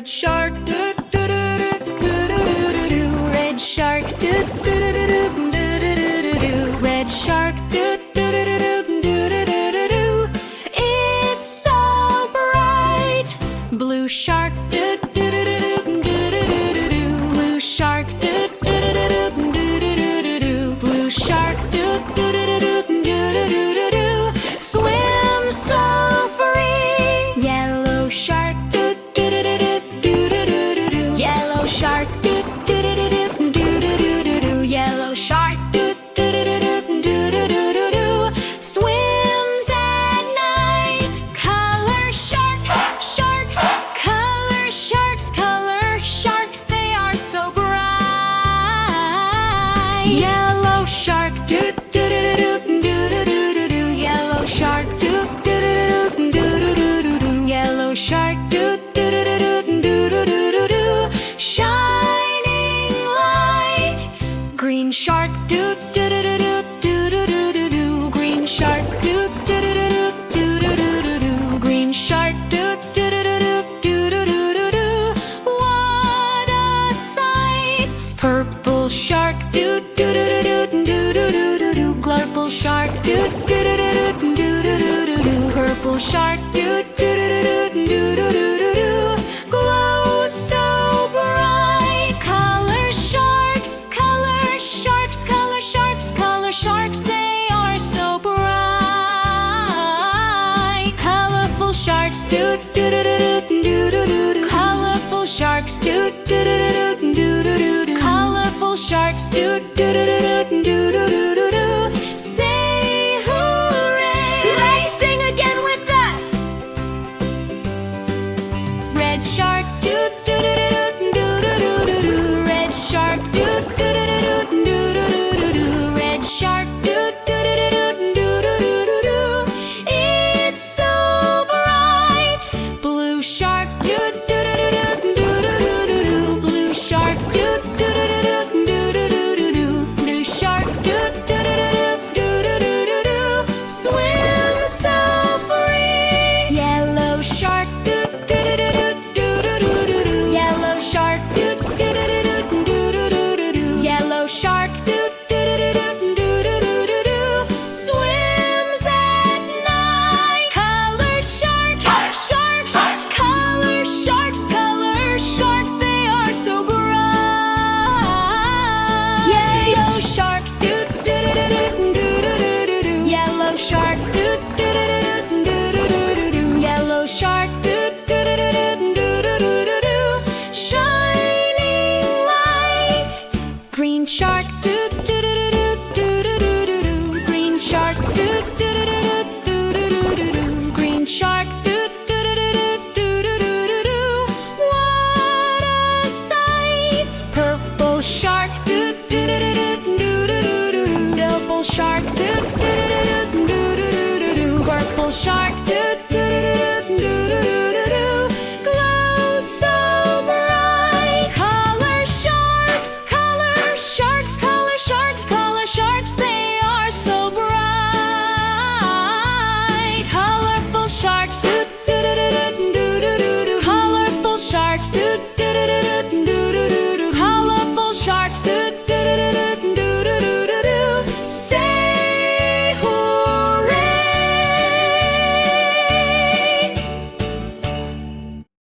red shark, doo doo doo doo doo doo. Red shark, doo doo doo doo doo doo. Red shark, doo doo doo doo doo doo doo. It's so bright. Blue shark, doo doo doo doo doo doo. Blue shark, doo doo doo doo doo doo. Blue shark, doo doo doo doo doo doo. Swim so free. Yellow shark, doo doo doo doo doo doo. Yellow shark, doo doo doo doo doo doo. Yellow shark, doo doo doo doo doo doo. Swims at night. Color sharks, sharks, color sharks, color sharks. They are so bright. Yellow shark, doo doo doo doo doo doo. Yellow shark, doo doo doo doo doo doo. Yellow shark, doo doo doo doo doo doo. Shining light. Green shark, doo doo doo doo doo doo doo. Green shark, doo doo doo doo doo doo. Green shark, doo doo doo doo doo doo. What a sight! Purple shark, doo doo doo doo doo doo doo. Purple shark, doo doo doo doo doo doo doo. Purple shark, doo doo doo doo doo doo doo. Glow so bright. Color sharks, color sharks, color sharks, color sharks. They are so bright. Colorful sharks, doo doo doo doo doo doo. Colorful sharks, doo doo doo doo doo doo. Colorful sharks, doo doo doo doo doo doo doo. Say hooray! Let's sing again with us. Red shark, doo doo doo doo doo doo doo. Red shark, doo doo doo doo doo doo. Red shark, doo doo doo doo doo doo. It's so bright. Blue shark, doo doo doo doo doo doo. Blue shark, doo doo doo doo doo doo. Blue shark, doo doo doo doo doo doo. Swim so free. Yellow shark, doo doo doo doo doo doo. Yellow shark, doo doo doo doo doo doo. Yellow shark, doo doo doo doo doo doo. Swims at night. Color sharks, sharks, color sharks, color sharks. They are so bright. Yellow shark, doo doo doo doo doo doo. Yellow shark, doo doo doo doo doo doo. Yellow shark, doo doo doo doo doo doo. Shining light. Green shark, doo doo doo doo doo doo doo. Green shark, doo doo doo doo doo doo. Green shark, doo doo doo doo doo doo. What a sight! Purple shark, doo doo doo doo doo doo. Purple shark, doo doo doo doo doo. Purple shark.